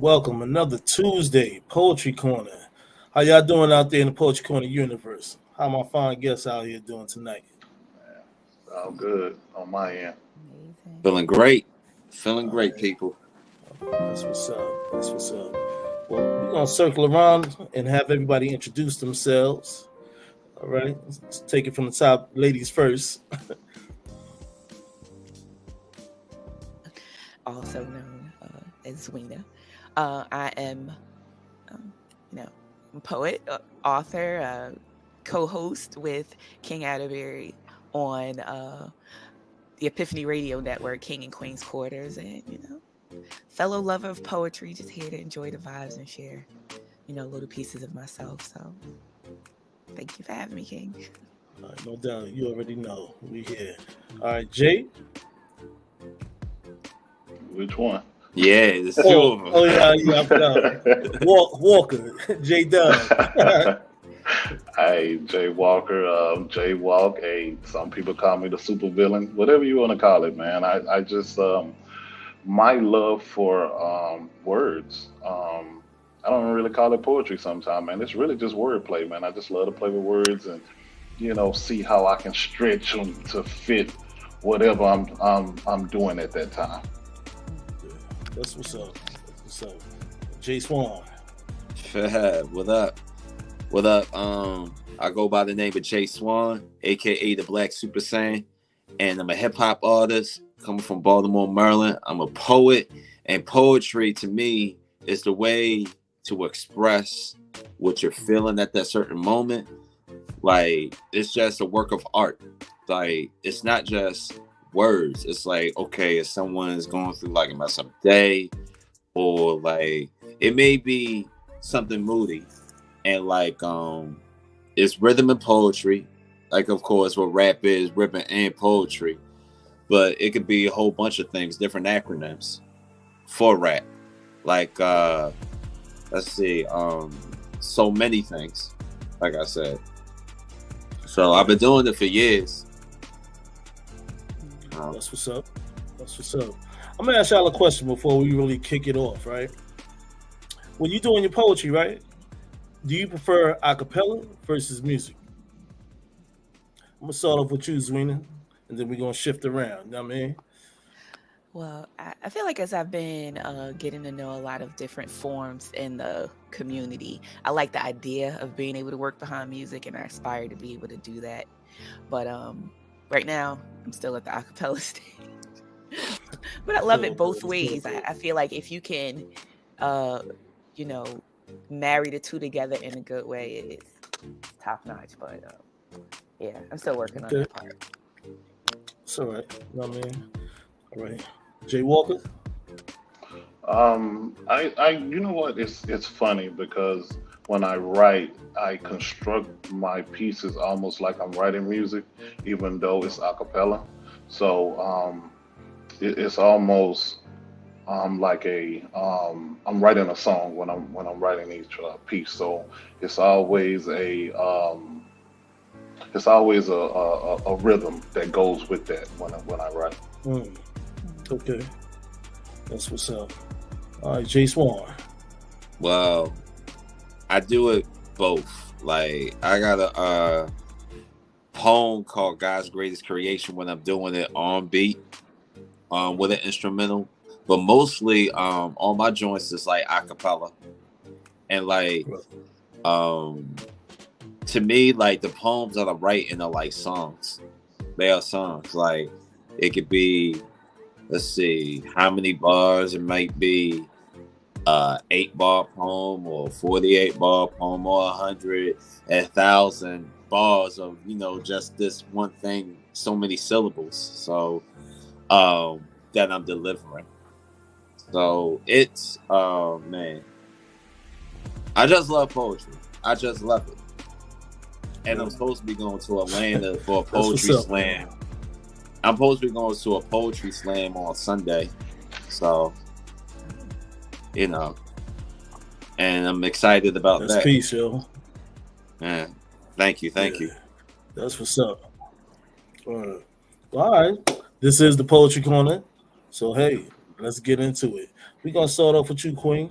Welcome. Another Tuesday Poetry Corner. How y'all doing out there in the Poetry Corner universe? How my fine guests out here doing tonight? All good on my end. Amazing. Feeling great, people. That's what's up. Well, we're gonna circle around and have everybody introduce themselves. All right, let's take it from the top. Ladies first. Also known as Weena. I am, a poet, author, co-host with King Atterbury on the Epiphany Radio Network, King and Queen's Quarters, and fellow lover of poetry, just here to enjoy the vibes and share, little pieces of myself. So, thank you for having me, King. All right, no doubt, you already know we here. All right, Jay. Which one? Yeah, there's two of them. Oh yeah, I forgot. Walker, J Dub. Hey, Jay Walker, Jay Walk. Hey, some people call me the super villain, whatever you want to call it, man. I just my love for words. I don't really call it poetry sometimes, man. It's really just wordplay, man. I just love to play with words and see how I can stretch them to fit whatever I'm doing at that time. That's what's up. Jay Swan. What up? I go by the name of Jay Swan, aka the Black Super Saiyan, and I'm a hip hop artist coming from Baltimore, Maryland. I'm a poet, and poetry to me is the way to express what you're feeling at that certain moment. Like, it's just a work of art. Like, it's not just words. It's like, okay, if someone's going through like a mess up day, or like it may be something moody, and like it's rhythm and poetry, like of course what rap is, rhythm and poetry, but it could be a whole bunch of things, different acronyms for rap, like let's see, so many things, like I said. So I've been doing it for years. That's what's up. I'm gonna ask y'all a question before we really kick it off, right? When you're doing your poetry, right? Do you prefer a cappella versus music? I'm gonna start off with you, Zwina, and then we're gonna shift around. You know what I mean? Well, I feel like as I've been getting to know a lot of different forms in the community, I like the idea of being able to work behind music, and I aspire to be able to do that. But right now, I'm still at the acapella stage. But I love it both ways. I feel like if you can, marry the two together in a good way, it's top notch. But yeah, I'm still working on that part. It's all right. You know what I mean? All right. Jay Walker? I you know what? It's funny because when I write, I construct my pieces almost like I'm writing music, even though it's a cappella. So it's almost like I'm writing a song when I'm writing each piece. So it's always a rhythm that goes with that when I write. Okay, that's what's up. All right, Jay Swan. Well, I do it both. Like, I got a poem called God's Greatest Creation when I'm doing it on beat, with an instrumental. But mostly, all my joints is like a cappella. And like, to me, like the poems that I write in are like songs. They are songs. Like, it could be, let's see, how many bars it might be. 8-bar poem or 48-bar poem or 100, 1,000 bars of, just this one thing, so many syllables. So that I'm delivering. So it's man, I just love poetry. I just love it. And I'm supposed to be going to Atlanta for a poetry slam. I'm supposed to be going to a poetry slam on Sunday. So, you know, and I'm excited about That's that. peace, yo. Yeah. Thank you. Yeah. That's what's up. Well, all right. This is the Poetry Corner. So, hey, let's get into it. We're going to start off with you, Queen.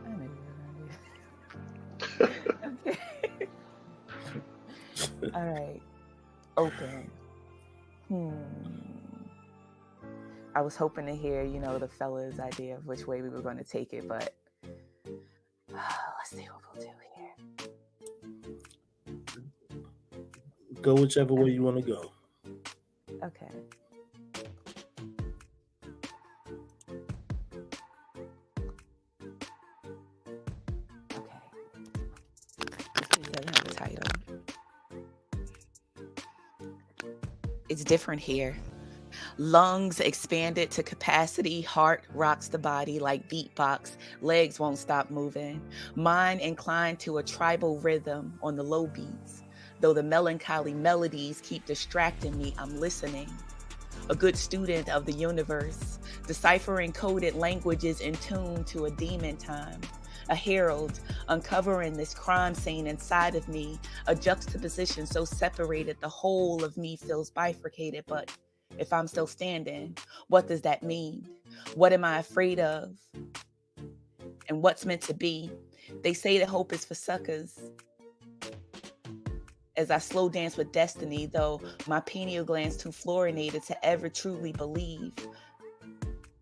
I knew you were gonna do it. Okay. All right. Open. I was hoping to hear, the fellas' idea of which way we were going to take it, but let's see what we'll do here. Go whichever way you want to go. Okay. This doesn't have a title. It's different here. Lungs expanded to capacity, heart rocks the body like beatbox, legs won't stop moving. Mind inclined to a tribal rhythm on the low beats. Though the melancholy melodies keep distracting me, I'm listening. A good student of the universe, deciphering coded languages in tune to a demon time. A herald, uncovering this crime scene inside of me, a juxtaposition so separated the whole of me feels bifurcated, but if I'm still standing, what does that mean? What am I afraid of? And what's meant to be? They say that hope is for suckers. As I slow dance with destiny, though my pineal gland's too fluorinated to ever truly believe.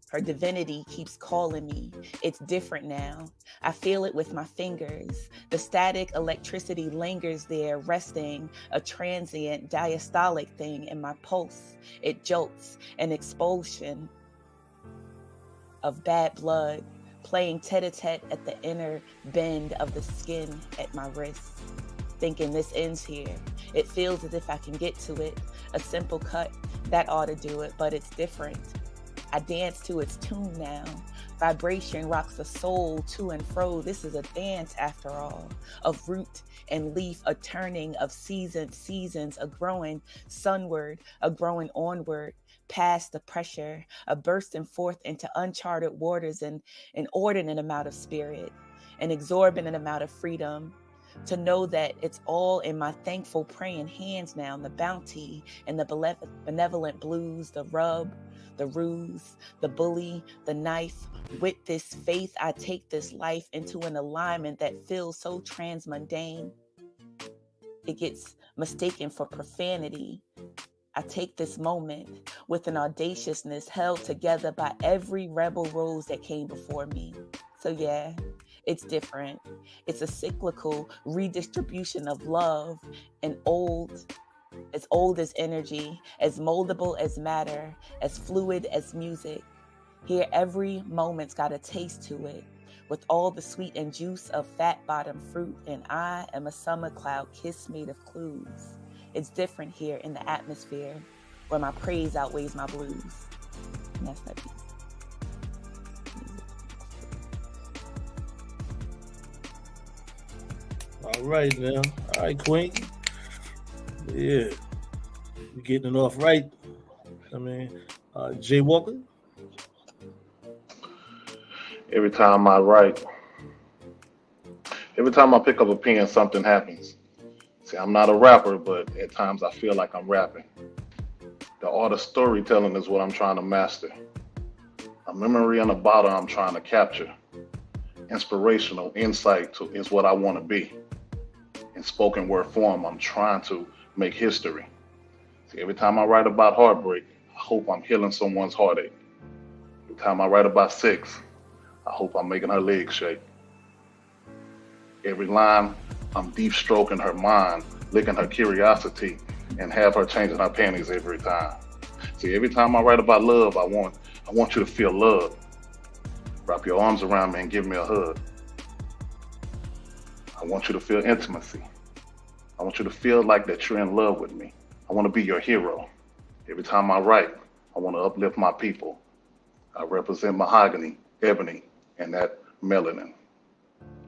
Her divinity keeps calling me. It's different now. I feel it with my fingers. The static electricity lingers there, resting, a transient diastolic thing in my pulse. It jolts, an expulsion of bad blood, playing tete-a-tete at the inner bend of the skin at my wrist. Thinking this ends here. It feels as if I can get to it. A simple cut, that ought to do it, but it's different. I dance to its tune now. Vibration rocks the soul to and fro. This is a dance after all, of root and leaf, a turning of seasons, a growing sunward, a growing onward, past the pressure, a bursting forth into uncharted waters, and an inordinate amount of spirit, an exorbitant amount of freedom. To know that it's all in my thankful praying hands now, the bounty and the benevolent blues, the rub, the ruse, the bully, the knife. With this faith, I take this life into an alignment that feels so transmundane. It gets mistaken for profanity. I take this moment with an audaciousness held together by every rebel rose that came before me. So yeah, it's different. It's a cyclical redistribution of love, and as old as energy, as moldable as matter, as fluid as music. Here, every moment's got a taste to it, with all the sweet and juice of fat bottom fruit, and I am a summer cloud kiss made of clues. It's different here in the atmosphere, where my praise outweighs my blues. And that's that piece. All right, now. All right, Queen. Yeah. We're getting it off right. I mean, Jay Walker. Every time I write, every time I pick up a pen, something happens. See, I'm not a rapper, but at times I feel like I'm rapping. The art of storytelling is what I'm trying to master. A memory in a bottle I'm trying to capture. Inspirational insight is what I want to be. In spoken word form, I'm trying to make history. See, every time I write about heartbreak, I hope I'm healing someone's heartache. Every time I write about sex, I hope I'm making her legs shake. Every line, I'm deep stroking her mind, licking her curiosity, and have her changing her panties every time. See, every time I write about love, I want you to feel love. Wrap your arms around me and give me a hug. I want you to feel intimacy. I want you to feel like that you're in love with me. I want to be your hero. Every time I write, I want to uplift my people. I represent mahogany, ebony, and that melanin.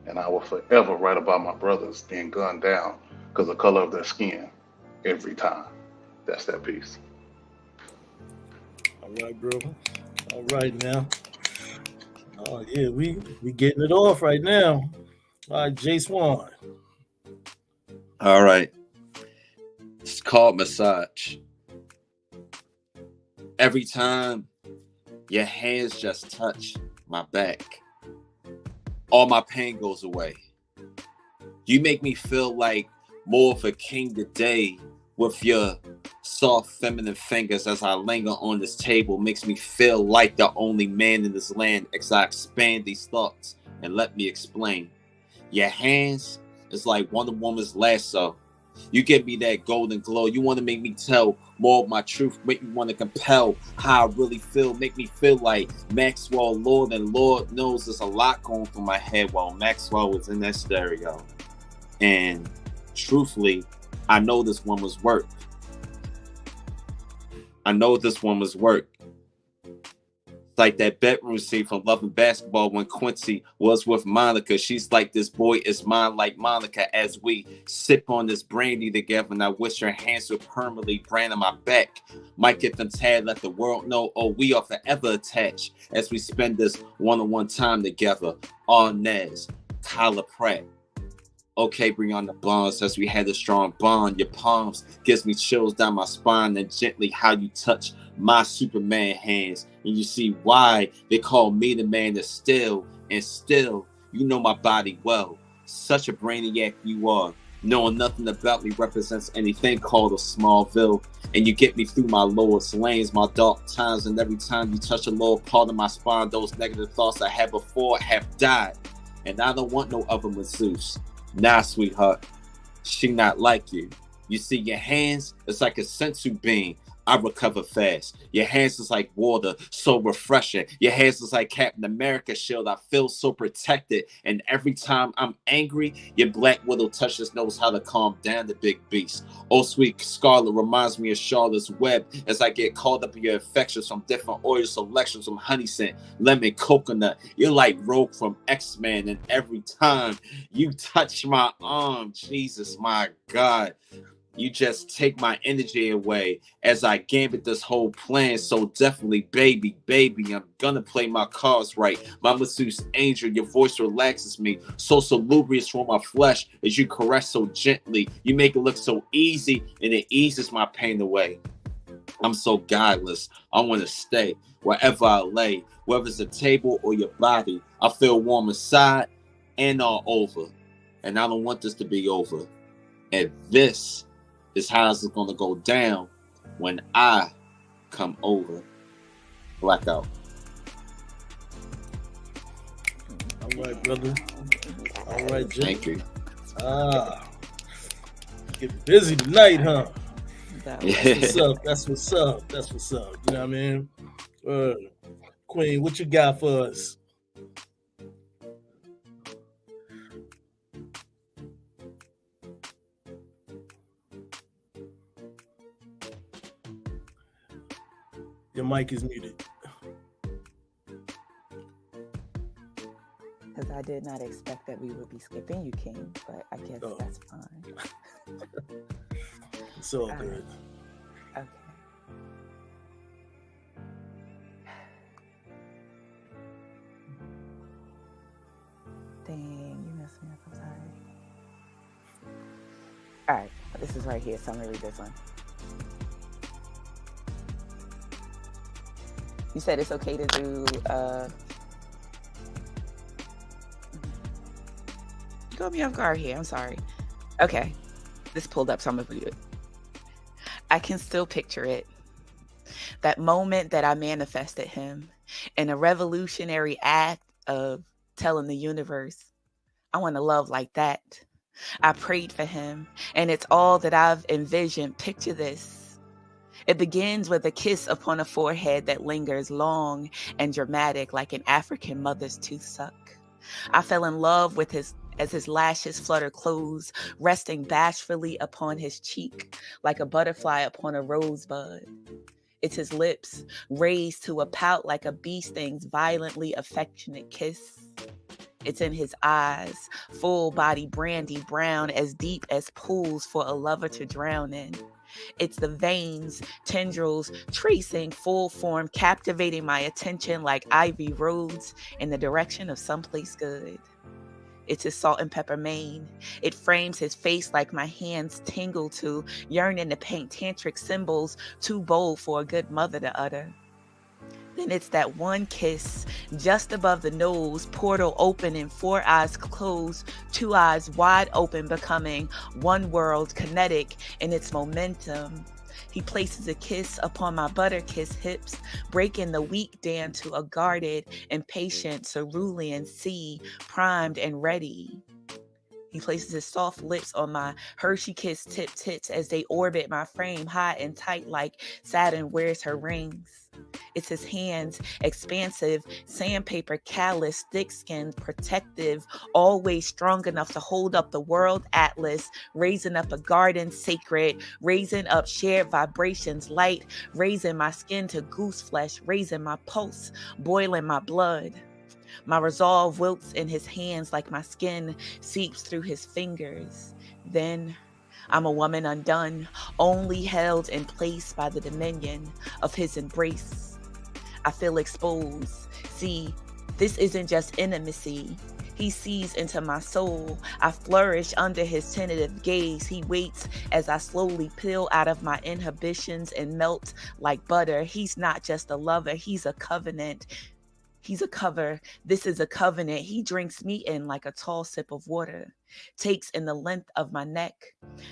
And I will forever write about my brothers being gunned down because of the color of their skin every time. That's that piece. All right, bro. All right now. Oh yeah, we getting it off right now. All right, Jay Swan. All right. It's called massage. Every time your hands just touch my back, all my pain goes away. You make me feel like more of a king today with your soft feminine fingers as I linger on this table. Makes me feel like the only man in this land as I expand these thoughts. And let me explain. Your hands is like Wonder Woman's lasso. You give me that golden glow. You want to make me tell more of my truth. Make me want to compel how I really feel. Make me feel like Maxwell Lord. And Lord knows there's a lot going through my head while Maxwell was in that stereo. And truthfully, I know this one was work. I know this one was work. Like that bedroom scene from Love and Basketball when Quincy was with Monica. She's like, this boy is mine like Monica, as we sip on this brandy together. And I wish her hands would permanently brand on my back. Might get them tad, let the world know, oh, we are forever attached as we spend this one-on-one time together. Arnez, Kyla Pratt. Okay, Brianna Bonds, as we had a strong bond. Your palms gives me chills down my spine, and gently how you touch my Superman hands. And you see why they call me the man that's still, and still, you know my body well. Such a brainiac you are. Knowing nothing about me represents anything called a Smallville. And you get me through my lowest lanes, my dark times, and every time you touch a lower part of my spine, those negative thoughts I had before have died. And I don't want no other masseuse. Nah, sweetheart, she not like you. You see, your hands, it's like a sensu bean. I recover fast. Your hands is like water, so refreshing. Your hands is like Captain America shield. I feel so protected. And every time I'm angry, your black widow touches knows how to calm down the big beast. Oh, sweet Scarlet reminds me of Charlotte's Web as I get caught up in your affections from different oil selections from honey scent, lemon, coconut. You're like Rogue from X-Men. And every time you touch my arm, Jesus, my God, you just take my energy away as I gambit this whole plan. So definitely, baby, I'm gonna play my cards right. My masseuse angel, your voice relaxes me. So salubrious for my flesh as you caress so gently. You make it look so easy and it eases my pain away. I'm so guileless. I want to stay wherever I lay, whether it's a table or your body. I feel warm inside and all over. And I don't want this to be over. And this is how it's going to go down when I come over. Blackout. All right, brother. All right, Jim. Thank you. Get busy tonight, huh? That That's what's up. That's what's up. That's what's up. You know what I mean? Queen, what you got for us? Your mic is muted. because I did not expect that we would be skipping you, King, but I guess that's fine. It's all good. Okay. Dang, you messed me up. I'm sorry. All right, this is right here, so I'm gonna read this one. You said it's okay to do. You got me off guard here. I'm sorry. Okay, this pulled up, so I'm gonna read it. I can still picture it. That moment that I manifested him in a revolutionary act of telling the universe, I want to love like that. I prayed for him, and it's all that I've envisioned. Picture this. It begins with a kiss upon a forehead that lingers long and dramatic like an African mother's tooth suck. I fell in love with his as his lashes flutter close, resting bashfully upon his cheek like a butterfly upon a rosebud. It's his lips raised to a pout like a bee sting's violently affectionate kiss. It's in his eyes, full body brandy brown, as deep as pools for a lover to drown in. It's the veins, tendrils, tracing full form, captivating my attention like ivy roads in the direction of someplace good. It's his salt and pepper mane. It frames his face like my hands tingle to, yearning to paint tantric symbols too bold for a good mother to utter. Then it's that one kiss just above the nose, portal open and 4 eyes closed, 2 eyes wide open, becoming one world, kinetic in its momentum. He places a kiss upon my butter-kissed hips, breaking the weak down to a guarded, impatient cerulean sea, primed and ready. He places his soft lips on my Hershey-kissed tip-tips as they orbit my frame high and tight like Saturn wears her rings. It's his hands, expansive, sandpaper, callous, thick-skinned, protective, always strong enough to hold up the world atlas, raising up a garden sacred, raising up shared vibrations, light, raising my skin to goose flesh, raising my pulse, boiling my blood. My resolve wilts in his hands like my skin seeps through his fingers. Then I'm a woman undone, only held in place by the dominion of his embrace. I feel exposed. See, this isn't just intimacy. He sees into my soul. I flourish under his tentative gaze. He waits as I slowly peel out of my inhibitions and melt like butter. He's not just a lover, he's a covenant. He's a cover. This is a covenant. He drinks me in like a tall sip of water, takes in the length of my neck,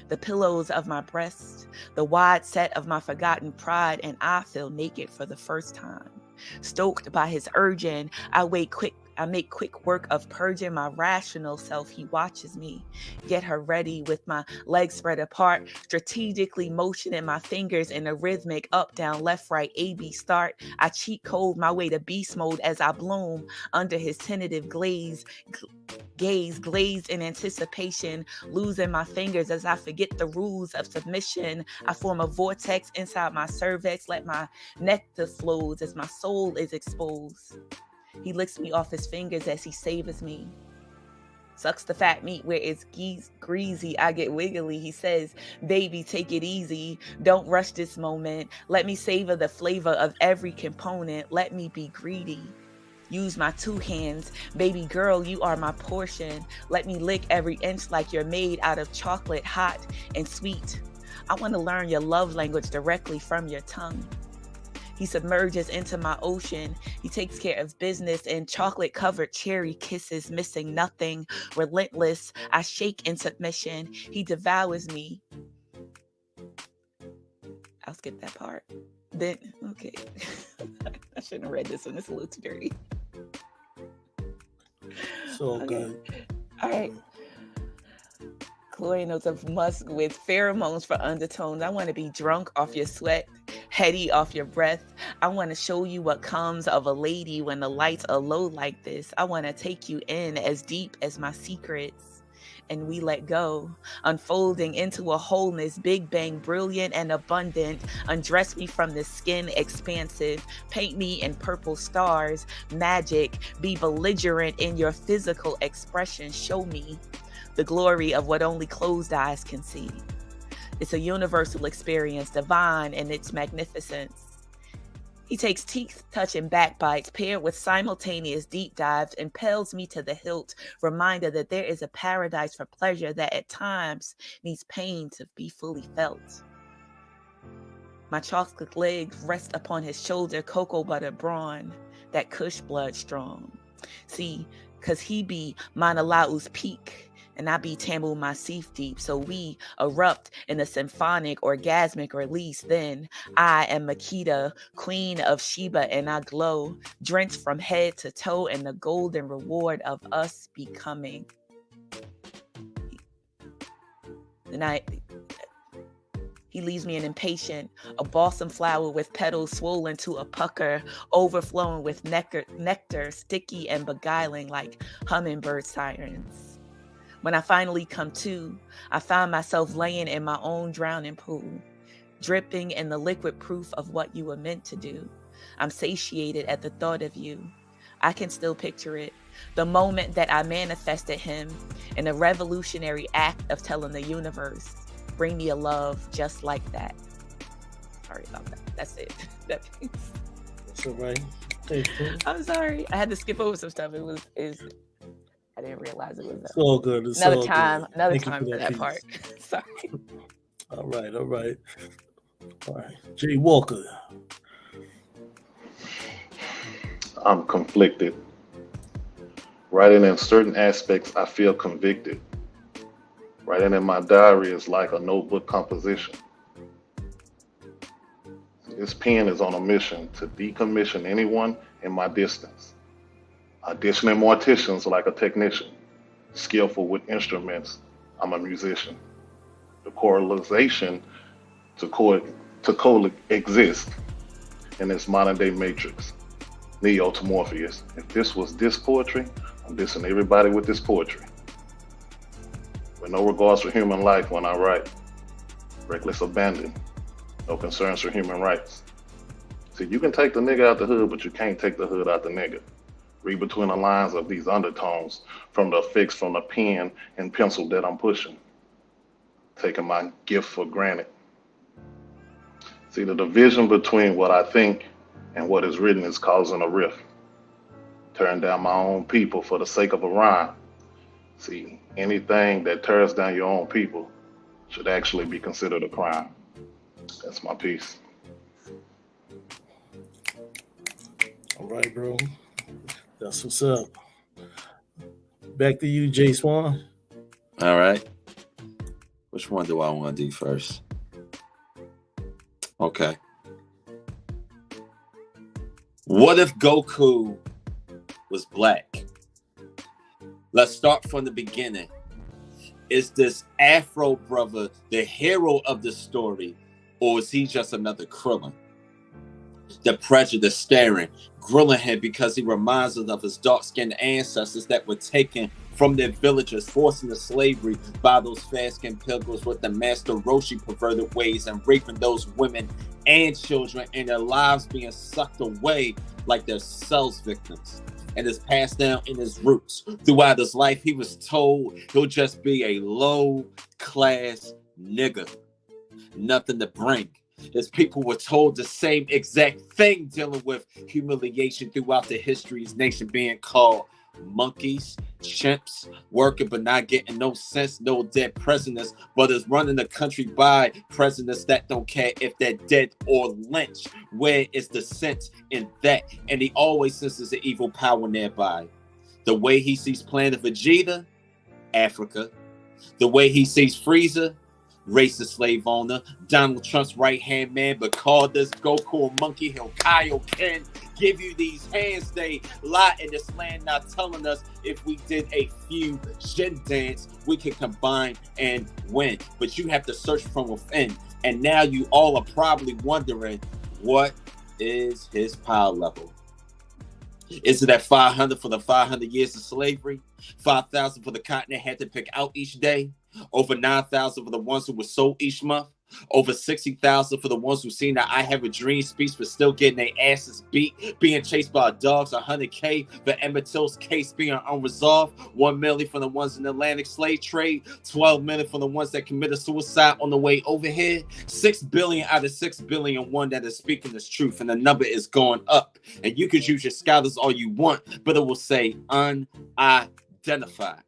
the pillows of my breast, the wide set of my forgotten pride, and I feel naked for the first time. Stoked by his urging, I make quick work of purging my rational self. He watches me get her ready with my legs spread apart, strategically motioning my fingers in a rhythmic up, down, left, right, A-B start. I cheat code my way to beast mode as I bloom under his tentative gaze, glazed in anticipation, losing my fingers as I forget the rules of submission. I form a vortex inside my cervix, let my nectar flows as my soul is exposed. He licks me off his fingers as he savors me. Sucks the fat meat where it's greasy. I get wiggly. He says, baby, take it easy. Don't rush this moment. Let me savor the flavor of every component. Let me be greedy. Use my 2 hands. Baby girl, you are my portion. Let me lick every inch like you're made out of chocolate, hot and sweet. I want to learn your love language directly from your tongue. He submerges into my ocean. He takes care of business in chocolate-covered cherry kisses, missing nothing. Relentless, I shake in submission. He devours me. I'll skip that part. Then, okay. I shouldn't have read this one. It's a little too dirty. So good. All right. Chloe notes of musk with pheromones for undertones. I want to be drunk off your sweat, heady off your breath. I want to show you what comes of a lady when the lights are low like this. I want to take you in as deep as my secrets. And we let go, unfolding into a wholeness, big bang, brilliant and abundant. Undress me from the skin, expansive. Paint me in purple stars, magic. Be belligerent in your physical expression. Show me the glory of what only closed eyes can see. It's a universal experience, divine in its magnificence. He takes teeth-touching backbites paired with simultaneous deep dives, impels me to the hilt, reminder that there is a paradise for pleasure that at times needs pain to be fully felt. My chocolate legs rest upon his shoulder, cocoa butter brawn, that kush blood strong. See, 'cause he be Manalau's peak, and I be Tamil Masif deep, so we erupt in a symphonic orgasmic release. Then I am Makita, queen of Sheba, and I glow, drenched from head to toe in the golden reward of us becoming. He leaves me an impatient, a balsam flower with petals swollen to a pucker, overflowing with nectar, sticky and beguiling like hummingbird sirens. When I finally come to, I find myself laying in my own drowning pool, dripping in the liquid proof of what you were meant to do. I'm satiated at the thought of you. I can still picture it. The moment that I manifested him in a revolutionary act of telling the universe, bring me a love just like that. Sorry about that. That's it. That's all right. Thank you. I'm sorry. I had to skip over some stuff. I didn't realize it was It's all good. It's another all time. good. Another Thank you time for that piece. part. Sorry. All right. All right. All right. Jay Walker. I'm conflicted. Writing in certain aspects, I feel convicted. Writing in my diary is like a notebook composition. This pen is on a mission to decommission anyone in my distance. Auditioning morticians like a technician. Skillful with instruments, I'm a musician. The correlation to coexist in this modern day matrix. Neo to Morpheus. If this was this poetry, I'm dissing everybody with this poetry. With no regards for human life when I write. Reckless abandon. No concerns for human rights. See, you can take the nigga out the hood, but you can't take the hood out the nigga. Read between the lines of these undertones from the effects from the pen and pencil that I'm pushing. Taking my gift for granted. See, the division between what I think and what is written is causing a rift. Tearing down my own people for the sake of a rhyme. See, anything that tears down your own people should actually be considered a crime. That's my piece. All right, bro. That's what's up. Back to you, Jay Swan. All right. Which one do I want to do first? Okay. What if Goku was black? Let's start from the beginning. Is this Afro brother the hero of the story, or is he just another Krillin? The prejudice staring, grilling him because he reminds us of his dark-skinned ancestors that were taken from their villages, forced into slavery by those fair-skinned pilgrims with the Master Roshi perverted ways and raping those women and children and their lives being sucked away like they're cells victims. And is passed down in his roots. Throughout his life, he was told he'll just be a low-class nigga. Nothing to bring. His people were told the same exact thing, dealing with humiliation throughout the history of his nation, being called monkeys, chimps, working but not getting no sense, no dead presidents, but is running the country by presidents that don't care if they're dead or lynched. Where is the sense in that? And he always senses the evil power nearby. The way he sees Planet Vegeta, Africa. The way he sees Frieza, racist slave owner, Donald Trump's right-hand man, but call this Goku a monkey, he'll Kaioken, give you these hands, they lie in this land, not telling us if we did a few Shin dance, we can combine and win. But you have to search from within. And now you all are probably wondering, what is his power level? Is it at 500 for the 500 years of slavery? 5,000 for the continent had to pick out each day? Over 9,000 for the ones who were sold each month? Over 60,000 for the ones who seen that I Have a Dream speech but still getting their asses beat, being chased by dogs. 100K for Emmett Till's case being unresolved. 1 million for the ones in the Atlantic slave trade. 12 million for the ones that committed suicide on the way over here. 6 billion out of 6 billion, one that is speaking this truth, and the number is going up. And you could use your scholars all you want, but it will say unidentified.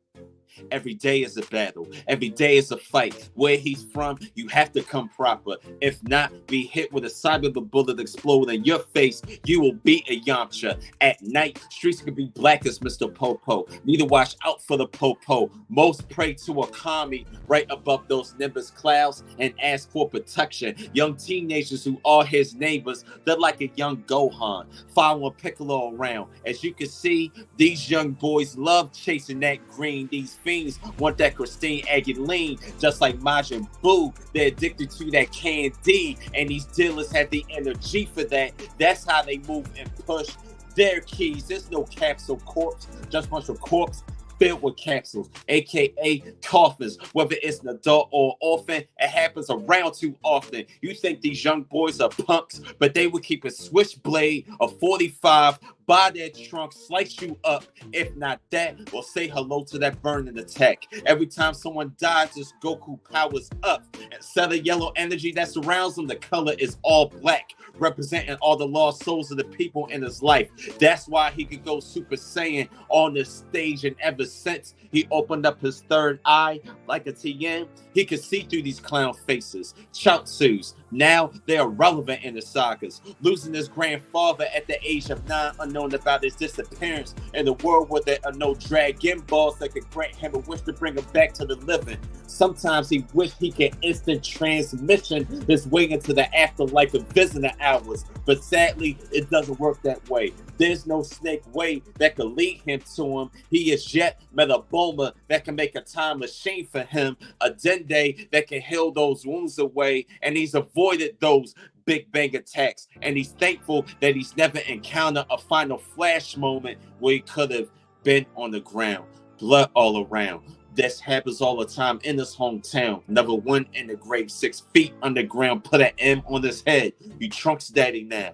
Every day is a battle. Every day is a fight. Where he's from, you have to come proper. If not, be hit with a cyber bullet explode in your face. You will be a Yamcha. At night, streets can be black as Mr. Popo. Need to watch out for the Popo. Most pray to a kami right above those nimbus clouds and ask for protection. Young teenagers who are his neighbors, they're like a young Gohan, following Piccolo around. As you can see, these young boys love chasing that green. These fiends want that Christine Aguilera, just like Majin Buu. They're addicted to that candy, and these dealers have the energy for that. That's how they move and push their keys. There's no capsule corpse, just a bunch of corpse filled with capsules, aka coffins. Whether it's an adult or orphan, it happens around too often. You think these young boys are punks, but they would keep a switchblade, a 45 buy that trunk, slice you up. If not that, we'll say hello to that burning attack. Every time someone dies, this Goku powers up. Instead of yellow energy that surrounds him, the color is all black, representing all the lost souls of the people in his life. That's why he could go Super Saiyan on this stage, and ever since he opened up his third eye like a Tien, he could see through these clown faces. Chaozu's, now they are relevant in the sagas. Losing his grandfather at the age of 9, unknown about his disappearance in the world where there are no Dragon Balls that could grant him a wish to bring him back to the living. Sometimes he wished he could instant transmission his way into the afterlife of visitor hours, but sadly, it doesn't work that way. There's no snake way that could lead him to him. He is yet Metaboma that can make a time machine for him, a Dende that can heal those wounds away, and he's avoided those Big Bang attacks, and he's thankful that he's never encountered a final flash moment where he could have been on the ground. Blood all around. This happens all the time in his hometown. Never went in the grave, 6 feet underground, put an M on his head. He Trunks daddy now.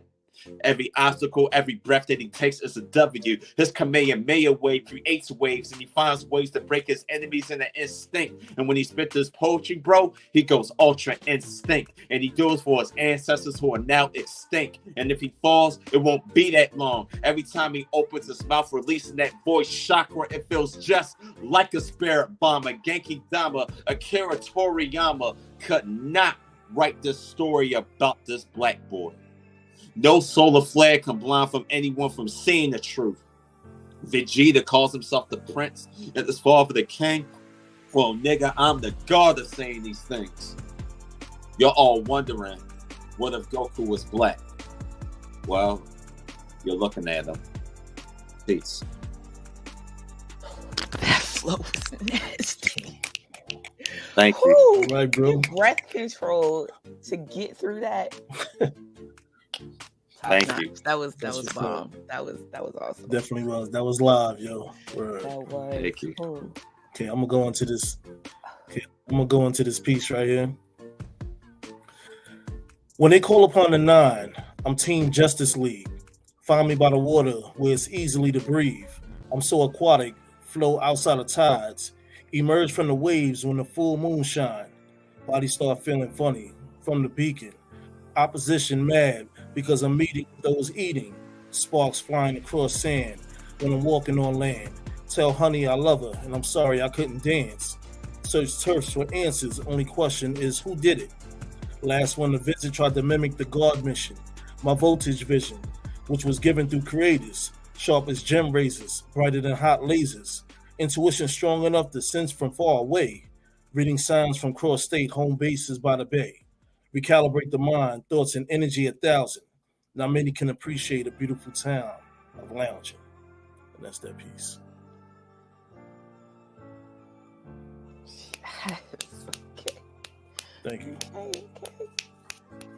Every obstacle, every breath that he takes is a W. His Kamehameha wave creates waves, and he finds ways to break his enemies in an instinct. And when he spits his poetry, bro, he goes ultra instinct. And he do it for his ancestors who are now extinct. And if he falls, it won't be that long. Every time he opens his mouth, releasing that voice chakra, it feels just like a spirit bomber. Genki Dama, Akira Toriyama could not write this story about this black boy. No solar flare can blind from anyone from seeing the truth. Vegeta calls himself the prince and his father the king. Well, nigga, I'm the god of saying these things. You're all wondering, what if Goku was black? Well, you're looking at him. Peace. That flow was nasty. Thank you. Whew, Right, bro. breath control to get through that. Thank Top you. notch. That was That's what's bomb. That was awesome. Definitely was. That was live, yo. Word. That was Thank you. cool. Okay, I'm gonna go into this. I'm gonna go into this piece right here. When they call upon the 9, I'm Team Justice League. Find me by the water where it's easily to breathe. I'm so aquatic, flow outside of tides. Emerge from the waves when the full moon shine. Body start feeling funny from the beacon. Opposition mad because I'm meeting those eating. Sparks flying across sand when I'm walking on land. Tell honey I love her and I'm sorry I couldn't dance. Search turfs for answers. Only question is who did it? Last one to visit tried to mimic the God mission. My voltage vision, which was given through creators. Sharp as gem razors, brighter than hot lasers. Intuition strong enough to sense from far away. Reading signs from cross state home bases by the bay. Recalibrate the mind, thoughts and energy 1,000. Now many can appreciate a beautiful town of lounging. And that's that piece. Okay. Thank you. Okay.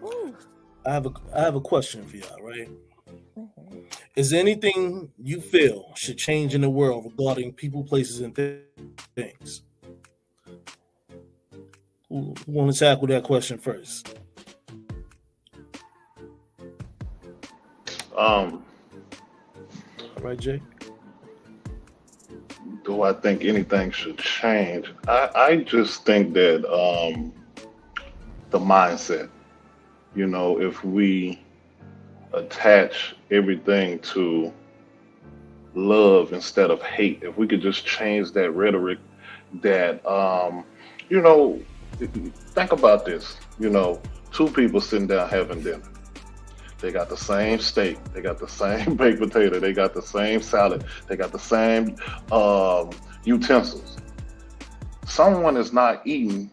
Woo. I have a question for y'all, right? Mhm. Is there anything you feel should change in the world regarding people, places, and things? Who want to tackle that question first? All right, Jay. Do I think anything should change? I just think that the mindset, if we attach everything to love instead of hate, if we could just change that rhetoric, that, think about this, 2 people sitting down having dinner. They got the same steak. They got the same baked potato. They got the same salad. They got the same utensils. Someone is not eating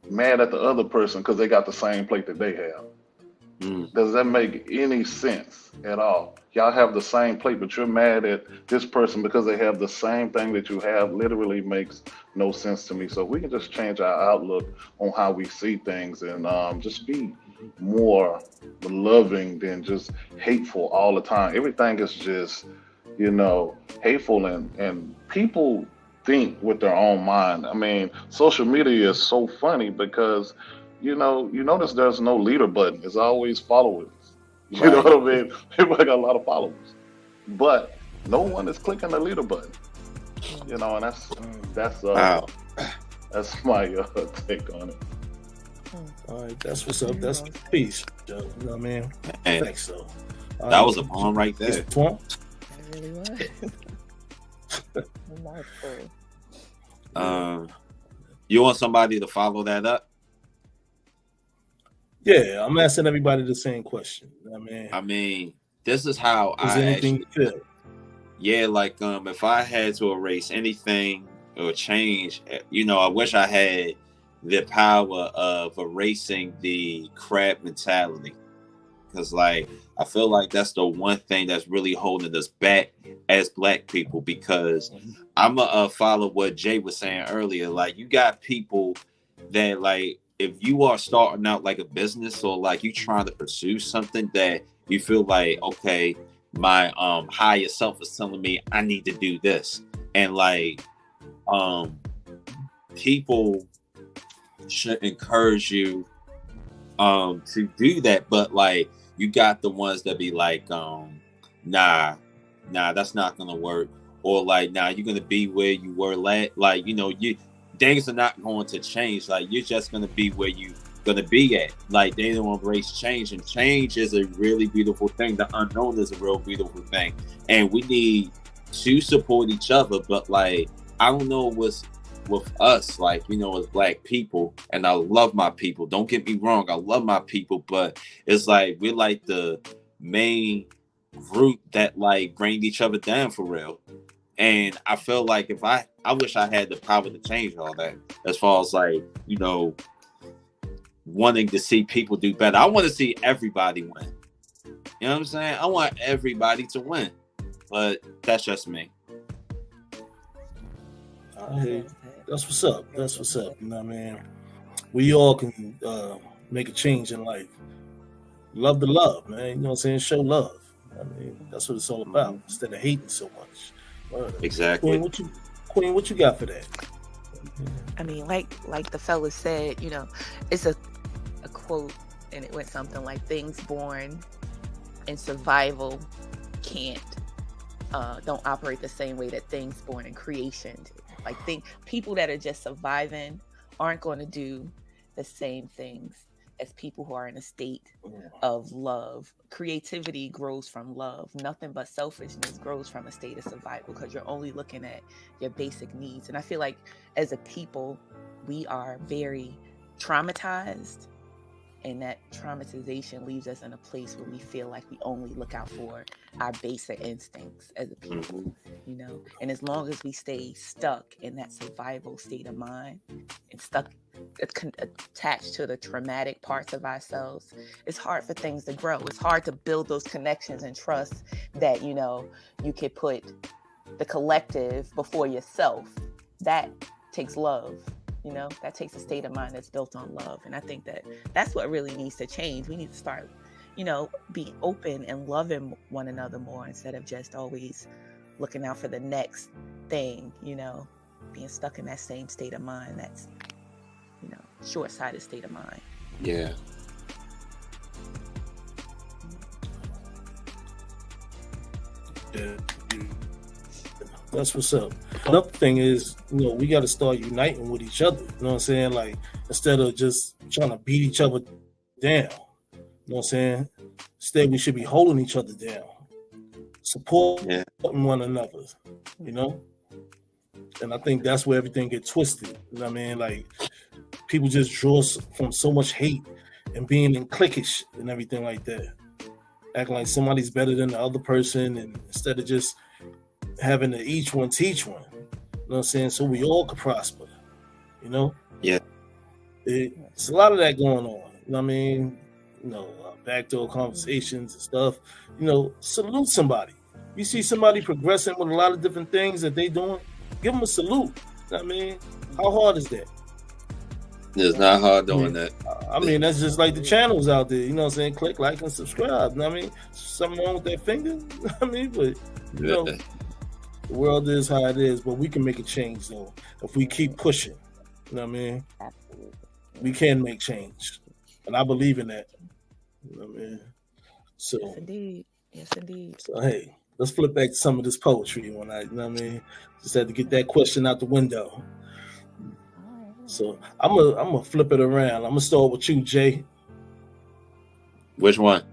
mad at the other person because they got the same plate that they have. Does that make any sense at all? Y'all have the same plate, but you're mad at this person because they have the same thing that you have. Literally makes no sense to me. So we can just change our outlook on how we see things and just be more loving than just hateful all the time. Everything is just, hateful, and people think with their own mind. I mean, social media is so funny because, you notice there's no leader button. It's always followers. You know Right. what I mean? Everybody got a lot of followers, but no one is clicking the leader button. You know, and that's Wow. that's my take on it. All right, that's what's up. That's peace. You know what I mean? And Thanks, though. that was a bomb right there. Swan? That really was. Remarkable. You want somebody to follow that up? Yeah, I'm asking everybody the same question. I mean, this is how is I there anything actually, you feel? yeah, like if I had to erase anything or change, I wish I had the power of erasing the crab mentality. Because like I feel like that's the one thing that's really holding us back as Black people. Because I'm a follow what Jay was saying earlier. Like you got people that like if you are starting out like a business or like you trying to pursue something that you feel like, okay, my higher self is telling me I need to do this, and like people should encourage you to do that, but like you got the ones that be like nah, that's not gonna work, or like nah, you're gonna be where you were like you things are not going to change, like you're just gonna be where you gonna be at. Like they don't embrace change, and change is a really beautiful thing. The unknown is a real beautiful thing, and we need to support each other. But like I don't know what's with us, like as Black people, and I love my people, don't get me wrong, I love my people, but it's like we're like the main group that like bring each other down for real. And I feel like if I wish I had the power to change all that, as far as like wanting to see people do better. I want to see everybody win. You know what I'm saying? I want everybody to win, but that's just me. Hey, that's what's up. That's what's up. You know what I mean? We all can make a change in life. Love the love, man. You know what I'm saying? Show love. I mean, that's what it's all about. Instead of hating so much. Exactly. Queen, what you got for that? I mean, like the fella said, it's a quote, and it went something like, "Things born in survival don't operate the same way that things born in creation do." Like people that are just surviving aren't going to do the same things as people who are in a state of love. Creativity grows from love. Nothing but selfishness grows from a state of survival, because you're only looking at your basic needs. And I feel like as a people, we are very traumatized, and that traumatization leaves us in a place where we feel like we only look out for our basic instincts as a people, And as long as we stay stuck in that survival state of mind and stuck attached to the traumatic parts of ourselves, it's hard for things to grow. It's hard to build those connections and trust that, you could put the collective before yourself. That takes love. That takes a state of mind that's built on love. And I think that's what really needs to change. We need to start, being open and loving one another more, instead of just always looking out for the next thing, being stuck in that same state of mind. That's, short-sighted state of mind. Yeah. Yeah. That's what's up. Another thing is, we got to start uniting with each other. You know what I'm saying? Like, instead of just trying to beat each other down. You know what I'm saying? Instead, we should be holding each other down, supporting one another. And I think that's where everything gets twisted. You know what I mean? Like, people just draw from so much hate and being in cliquish and everything like that, acting like somebody's better than the other person, and instead of just having to each one teach one, you know what I'm saying? So we all could prosper, Yeah. It's a lot of that going on. You know what I mean? Backdoor conversations and stuff. Salute somebody. You see somebody progressing with a lot of different things that they doing, give them a salute. You know what I mean? How hard is that? It's not hard doing that. I mean, that's just like the channels out there. You know what I'm saying? Click, like, and subscribe. You know what I mean? Something wrong with that finger? You know what I mean? But, the world is how it is, but we can make a change, though, if we keep pushing. You know what I mean? Absolutely. We can make change. And I believe in that. You know what I mean? So, Yes, indeed. Yes, indeed. so hey, let's flip back to some of this poetry when you know what I mean? Just had to get that question out the window. All right. So I'm gonna flip it around. I'm gonna start with you, Jay. Which one?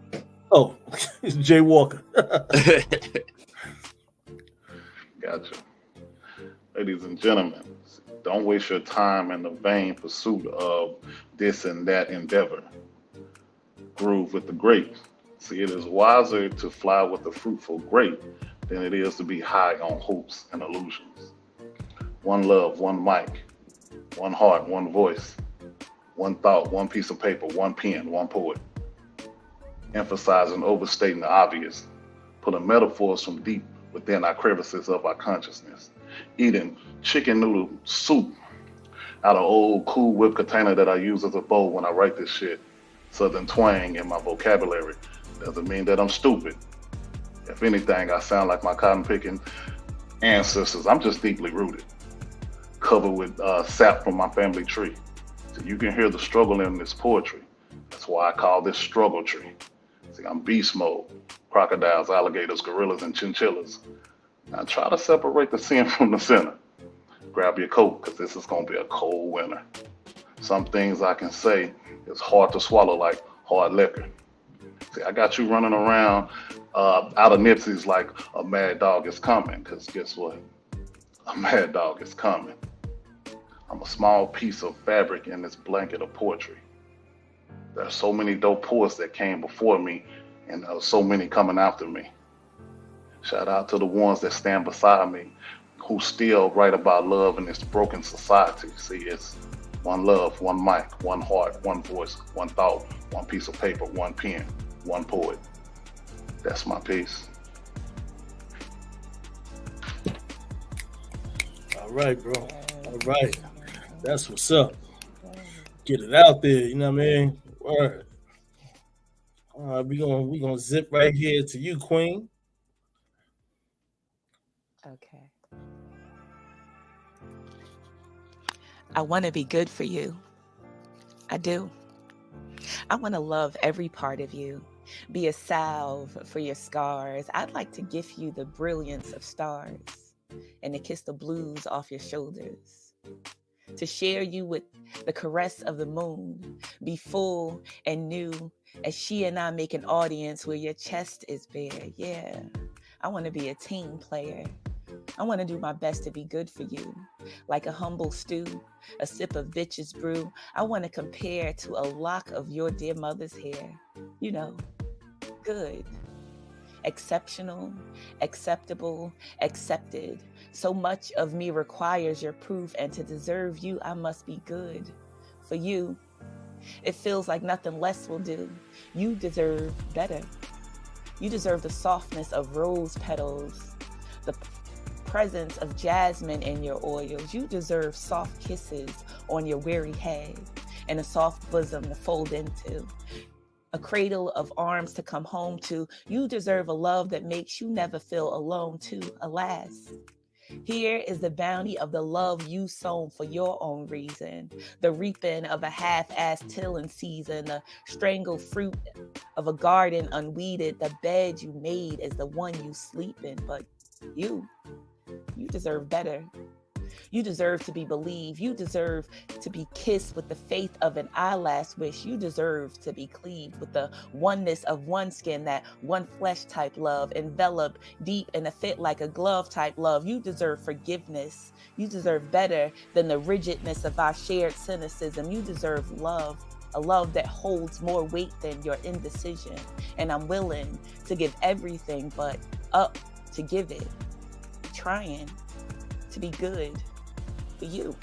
Oh, it's Jay Walker. Gotcha. Ladies and gentlemen, don't waste your time in the vain pursuit of this and that endeavor. Groove with the grape. See, it is wiser to fly with a fruitful grape than it is to be high on hopes and illusions. One love, one mic, one heart, one voice, one thought, one piece of paper, one pen, one poet. Emphasizing, overstating the obvious, pulling metaphors from deep within our crevices of our consciousness. Eating chicken noodle soup out of old Cool Whip container that I use as a bowl when I write this shit. Southern twang in my vocabulary doesn't mean that I'm stupid. If anything, I sound like my cotton picking ancestors. I'm just deeply rooted, covered with sap from my family tree. So you can hear the struggle in this poetry. That's why I call this struggle tree. See, I'm beast mode. Crocodiles, alligators, gorillas, and chinchillas. Now try to separate the sin from the sinner. Grab your coat, because this is going to be a cold winter. Some things I can say is hard to swallow, like hard liquor. See, I got you running around out of Nipsey's like a mad dog is coming, because guess what? A mad dog is coming. I'm a small piece of fabric in this blanket of poetry. There are so many dope poets that came before me, and so many coming after me. Shout out to the ones that stand beside me, who still write about love in this broken society. See, it's one love, one mic, one heart, one voice, one thought, one piece of paper, one pen, one poet. That's my piece. All right, bro. All right. That's what's up. Get it out there, you know what I mean? Word. All right, we gonna zip right here to you, Queen. Okay. I want to be good for you. I do. I want to love every part of you, be a salve for your scars. I'd like to gift you the brilliance of stars and to kiss the blues off your shoulders, to share you with the caress of the moon, be full and new as she and I make an audience where your chest is bare. Yeah, I want to be a team player. I want to do my best to be good for you, like a humble stew, a sip of bitch's brew. I want to compare to a lock of your dear mother's hair. You know, good, exceptional, acceptable, accepted. So much of me requires your proof, and to deserve you, I must be good for you. It feels like nothing less will do. You deserve better. You deserve the softness of rose petals, the presence of jasmine in your oils. You deserve soft kisses on your weary head and a soft bosom to fold into, a cradle of arms to come home to. You deserve a love that makes you never feel alone too. Alas, here is the bounty of the love you sown for your own reason, the reaping of a half-assed tilling season, the strangled fruit of a garden unweeded. The bed you made is the one you sleep in, but you deserve better. You deserve to be believed. You deserve to be kissed with the faith of an eyelash wish. You deserve to be cleaved with the oneness of one skin, that one flesh type love, enveloped deep in a fit like a glove type love. You deserve forgiveness. You deserve better than the rigidness of our shared cynicism. You deserve love, a love that holds more weight than your indecision. And I'm willing to give everything but up to give it, trying to be good for you,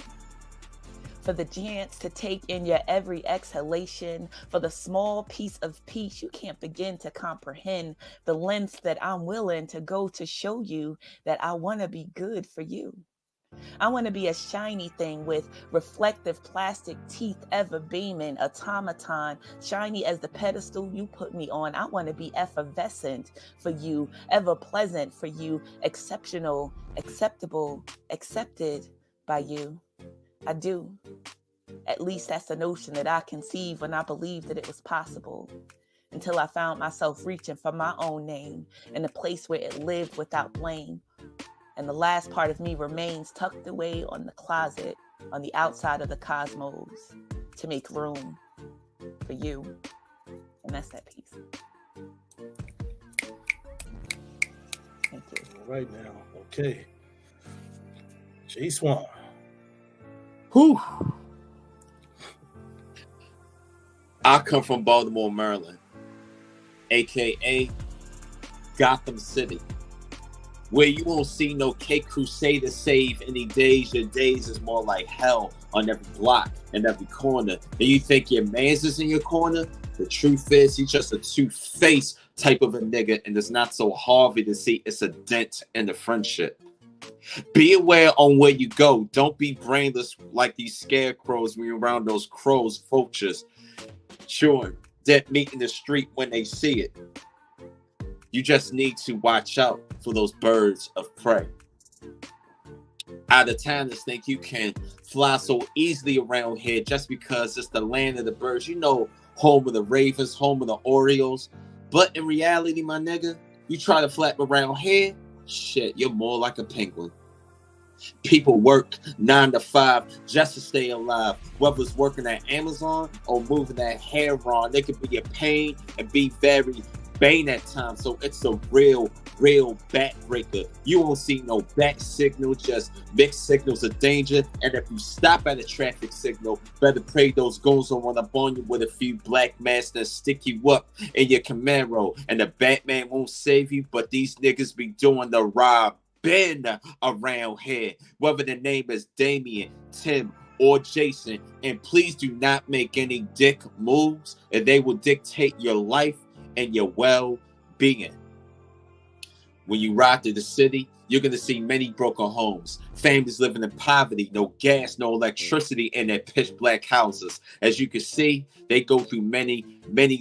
for the chance to take in your every exhalation, for the small piece of peace you can't begin to comprehend, the lengths that I'm willing to go to show you that I want to be good for you. I want to be a shiny thing with reflective plastic teeth, ever beaming, automaton, shiny as the pedestal you put me on. I want to be effervescent for you, ever pleasant for you, exceptional, acceptable, accepted by you. I do. At least that's the notion that I conceived when I believed that it was possible. until I found myself reaching for my own name in a place where it lived without blame. And the last part of me remains tucked away on the closet on the outside of the cosmos to make room for you. And that's that piece. Thank you. All right now. Okay. Jay Swan. Whew. I come from Baltimore, Maryland, aka Gotham City, where you won't see no K Crusader save any days. Your days is more like hell on every block and every corner. And you think your man's is in your corner? The truth is, he's just a two-faced type of a nigga, and it's not so Harvey to see it's a dent in the friendship. Be aware on where you go. Don't be brainless like these scarecrows when you're around those crows, vultures, chewing dead meat in the street when they see it. You just need to watch out for those birds of prey. Out of towners think you can fly so easily around here just because it's the land of the birds. You know, home of the Ravens, home of the Orioles. But in reality, my nigga, you try to flap around here, shit, you're more like a penguin. People work 9 to 5 just to stay alive. Whether it's working at Amazon or moving that hair on, they can be a pain and be very vain at times. So it's a real backbreaker. You won't see no bat signal, just mixed signals of danger. And if you stop at a traffic signal, better pray those goons don't run up on you with a few black masks that stick you up in your Camaro. And the Batman won't save you, but these niggas be doing the rob. Been around here, whether the name is Damien, Tim, or Jason, and please do not make any dick moves, and they will dictate your life and your well-being. When you ride through the city, you're going to see many broken homes, families living in poverty, no gas, no electricity in their pitch black houses. As you can see, they go through many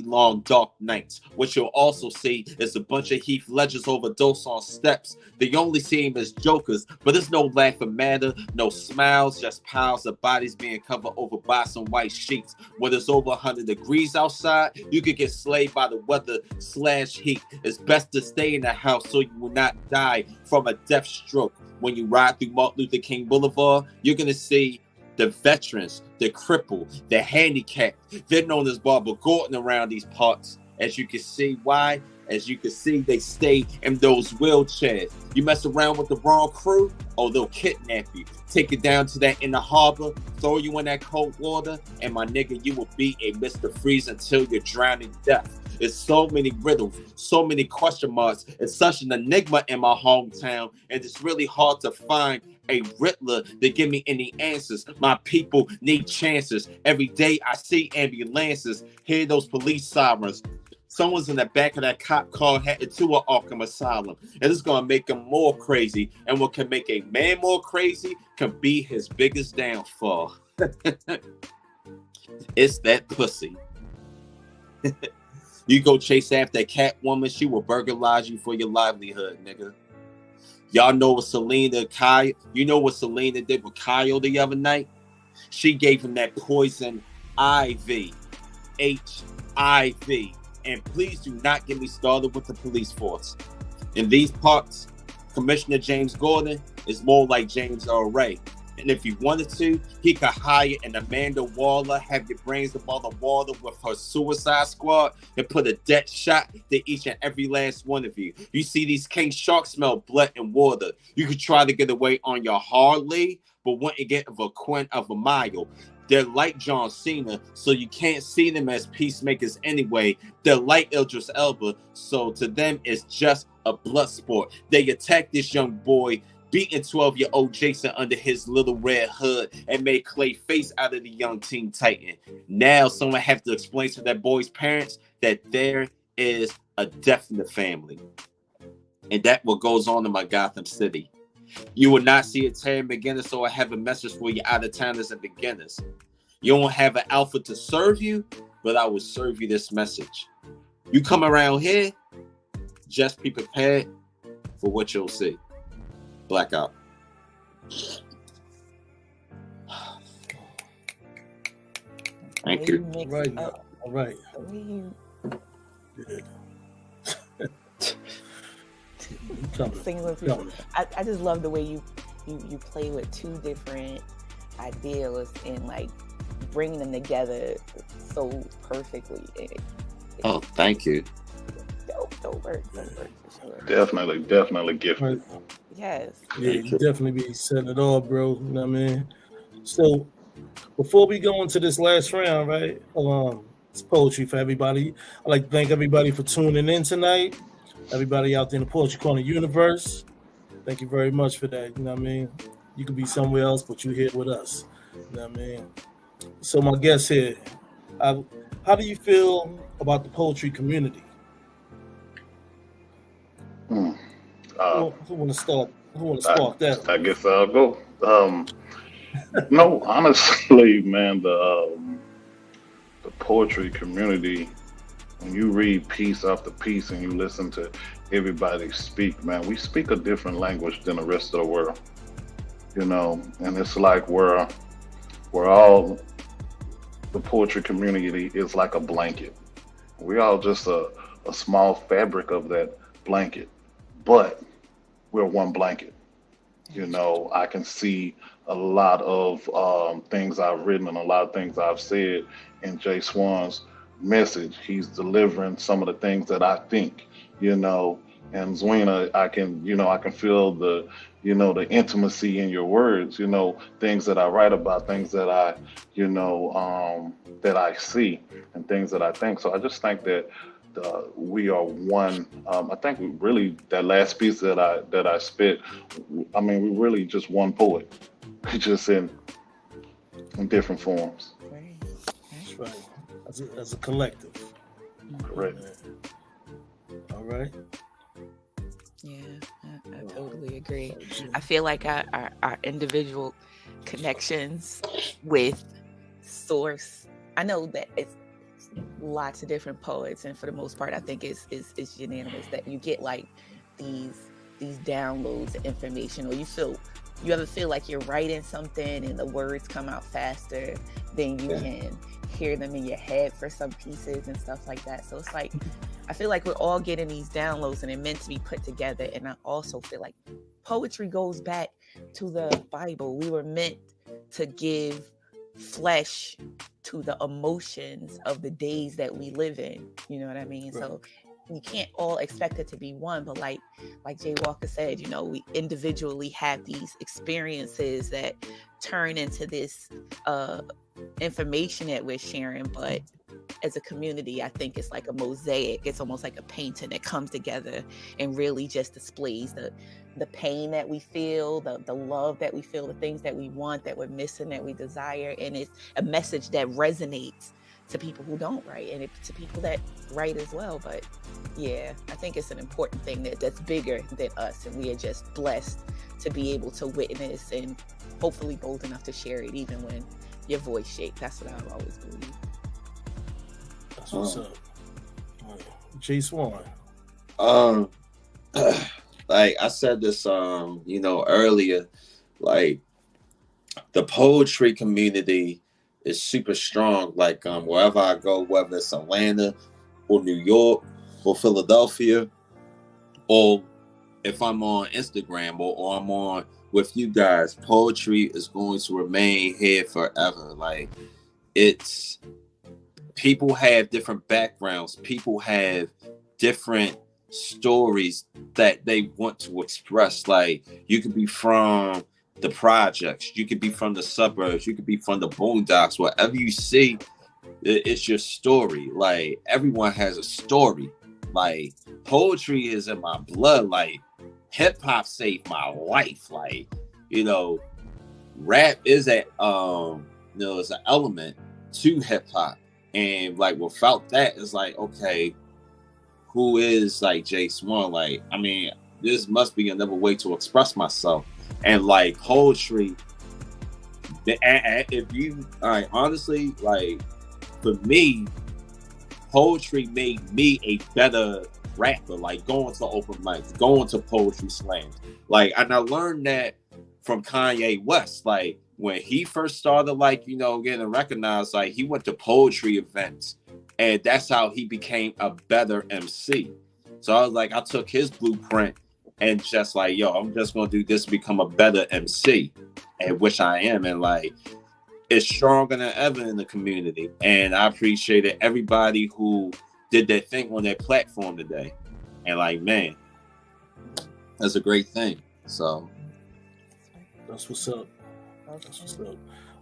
long dark nights. What you'll also see is a bunch of Heath Ledgers overdose on steps. They only see him as jokers, but there's no laughing matter, no smiles, just piles of bodies being covered over by some white sheets. When it's over 100 degrees outside, you could get slayed by the weather/heat. It's best to stay in the house so you will not die from a death stroke. When you ride through Martin Luther King Boulevard, you're going to see the veterans, the crippled, the handicapped. They're known as Barbara Gordon around these parts. As you can see, why? As you can see, they stay in those wheelchairs. You mess around with the wrong crew, oh, they'll kidnap you. Take you down to that in the harbor, throw you in that cold water, and my nigga, you will be a Mr. Freeze until you're drowning to death. It's so many riddles, so many question marks. It's such an enigma in my hometown, and it's really hard to find a Riddler to give me any answers. My people need chances. Every day I see ambulances, hear those police sirens. Someone's in the back of that cop car headed to an Arkham Asylum. And it's going to make him more crazy. And what can make a man more crazy can be his biggest downfall. It's that pussy. You go chase after a cat woman, she will burglarize you for your livelihood, nigga. Y'all know what you know what Selena did with Kyle the other night? She gave him that poison IV. HIV. And please do not get me started with the police force. In these parts, Commissioner James Gordon is more like James Earl Ray. And if he wanted to, he could hire an Amanda Waller, have your brains above the water with her Suicide Squad, and put a death shot to each and every last one of you. You see, these king sharks smell blood and water. You could try to get away on your Harley, but wouldn't get of a quint of a mile. They're like John Cena, so you can't see them as peacemakers anyway. They're like Idris Elba, so to them it's just a blood sport. They attacked this young boy, beating 12-year-old Jason under his little red hood, and made Clay face out of the young Teen Titan. Now someone have to explain to that boy's parents that there is a death in the family. And that what goes on in my Gotham City. You will not see a Terry McGinnis, so I have a message for you out-of-towners and beginners. You won't have an alpha to serve you, but I will serve you this message. You come around here, just be prepared for what you'll see. Blackout. Thank you. All right. Sing with people. I just love the way you play with two different ideals and like bringing them together so perfectly. Oh, thank you. Dope work for sure. Definitely gifted. Yes. Yeah, you definitely be setting it all, bro. You know what I mean? So before we go into this last round, right? It's poetry for everybody. I'd like to thank everybody for tuning in tonight. Everybody out there in the Poetry Corner universe. Thank you very much for that. You know what I mean? You could be somewhere else, but you're here with us. You know what I mean? So my guest here, how do you feel about the poetry community? Hmm. Who want to start? Who want to spark that? I guess I'll go. No, honestly, man, the poetry community. When you read piece after piece and you listen to everybody speak, man, we speak a different language than the rest of the world. And it's like we're all the poetry community is like a blanket. We all just a small fabric of that blanket, but we're one blanket. I can see a lot of things I've written and a lot of things I've said in Jay Swan's message. He's delivering some of the things that I think, and Zwina, I can feel the intimacy in your words, things that I write about, things that that I see and things that I think. So I just think that we are one. I think we really that last piece that I spit. I mean, we really just one poet, just in different forms. Right. That's right. As a collective. Correct. All right. Yeah, I totally agree. I feel like our individual connections with source. I know that it's lots of different poets, and for the most part I think it's unanimous that you get like these downloads of information, or you ever feel like you're writing something and the words come out faster than you can hear them in your head for some pieces and stuff like that. So it's like I feel like we're all getting these downloads and they're meant to be put together. And I also feel like poetry goes back to the Bible. We were meant to give flesh to the emotions of the days that we live in. You know what I mean? Right. So you can't all expect it to be one, but like Jay Walker said, we individually have these experiences that turn into this information that we're sharing. But as a community, I think it's like a mosaic. It's almost like a painting that comes together and really just displays the pain that we feel, the love that we feel, the things that we want, that we're missing, that we desire. And it's a message that resonates to people who don't write and to people that write as well. But yeah, I think it's an important thing that's bigger than us. And we are just blessed to be able to witness and hopefully bold enough to share it, even when your voice shakes. That's what I've always believed. That's what's up. Jay Swan. Like I said this, earlier, like the poetry community is super strong. Like wherever I go, whether it's Atlanta or New York or Philadelphia, or if I'm on Instagram or I'm on with you guys, poetry is going to remain here forever. Like it's people have different backgrounds, people have different stories that they want to express. Like you could be from the projects, you could be from the suburbs, you could be from the boondocks. Whatever you see, it's your story. Like everyone has a story. Like poetry is in my blood. Like hip hop saved my life. Like rap is it's an element to hip hop, and like without that, it's like, okay, who is like Jay Swan? Like, I mean, this must be another way to express myself. And like poetry, if you, honestly, like for me, poetry made me a better rapper. Like going to open mics, going to poetry slams. Like, and I learned that from Kanye West. Like when he first started, getting recognized, like he went to poetry events And that's how he became a better MC. So I was like, I took his blueprint and just like, yo, I'm just gonna do this to become a better MC, and which I am. And like, it's stronger than ever in the community. And I appreciated everybody who did their thing on their platform today. And like, man, that's a great thing. So That's what's up. That's what's up.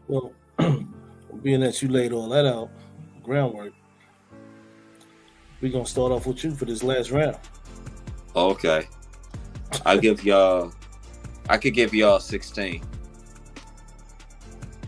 Well, being that you laid all that out, groundwork, we're gonna start off with you for this last round. okay, I could give y'all 16.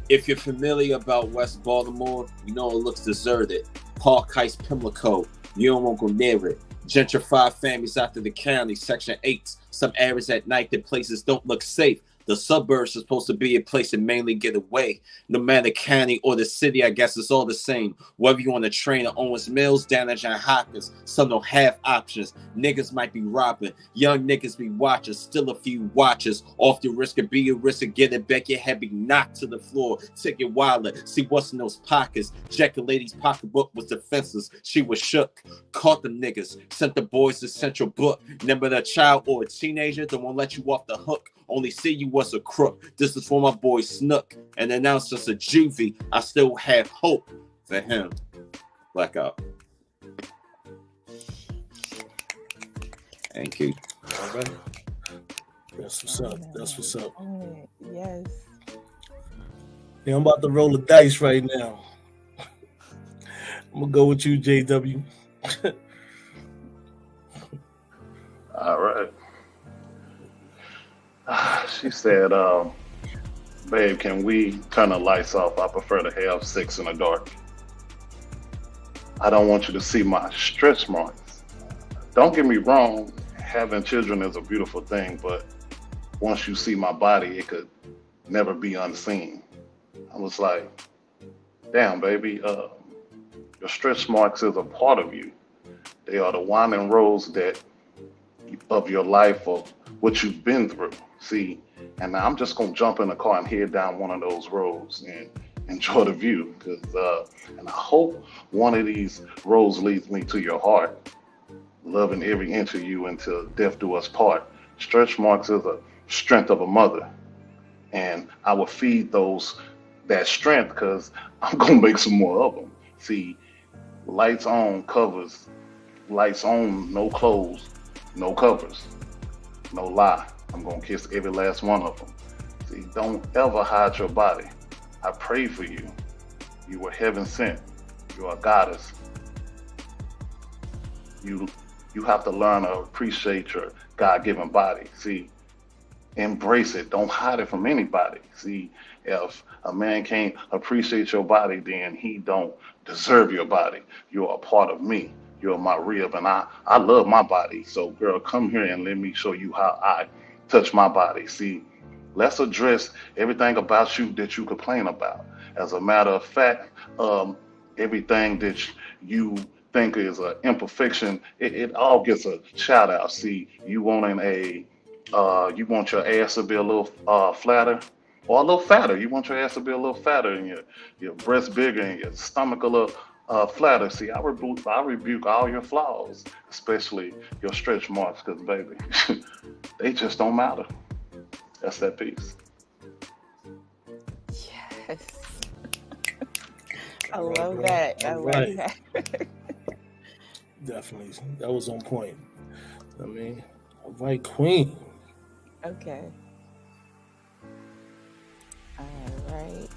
If you're familiar about West Baltimore, you know it looks deserted. Park Heights, Pimlico, you don't want to go near it. Gentrified families after the county, Section 8. Some areas at night that places don't look safe. The suburbs are supposed to be a place to mainly get away. No matter county or the city, I guess it's all the same. Whether you're on the train at Owens Mills, down at John Hopkins, some don't have options. Niggas might be robbing. Young niggas be watching. Still a few watchers. Off the risk of being risk of getting back. Your head be knocked to the floor. Take your wallet. See what's in those pockets. Jack a lady's pocketbook was defenseless. She was shook. Caught them niggas. Sent the boys to Central Book. Remember the child or a teenager that won't let you off the hook. Only see you was a crook. This is for my boy Snook. And announced us a juvie. I still have hope for him. Blackout. Thank you. All right. That's what's up. That's what's up. Yes. Yeah, I'm about to roll the dice right now. I'm gonna go with you, JW. All right. She said, babe, can we turn the lights off? I prefer to have sex in the dark. I don't want you to see my stretch marks. Don't get me wrong, having children is a beautiful thing, but once you see my body, it could never be unseen. I was like, damn, baby, your stretch marks is a part of you. They are the winding roads of your life, of what you've been through. See, and now I'm just gonna jump in the car and head down one of those roads and enjoy the view. And I hope one of these roads leads me to your heart, loving every inch of you until death do us part. Stretch marks is a strength of a mother, and I will feed that strength because I'm gonna make some more of them. See, lights on covers, lights on, no clothes, no covers, no lie. I'm gonna kiss every last one of them. See, don't ever hide your body. I pray for you. You were heaven sent. You are a goddess. You have to learn to appreciate your God-given body. See, embrace it. Don't hide it from anybody. See, if a man can't appreciate your body, then he don't deserve your body. You are a part of me. You're my rib, and I love my body. So, girl, come here and let me show you how I touch my body. See, let's address everything about you that you complain about. As a matter of fact, everything that you think is an imperfection, it all gets a shout out. See, you want your ass to be a little flatter or a little fatter. You want your ass to be a little fatter and your breast bigger and your stomach a little flatter. See, I rebuke all your flaws, especially your stretch marks, because baby, they just don't matter. That's that piece. Yes. I love that. I love that. Definitely. That was on point. I mean, all right, Queen. Okay. All right.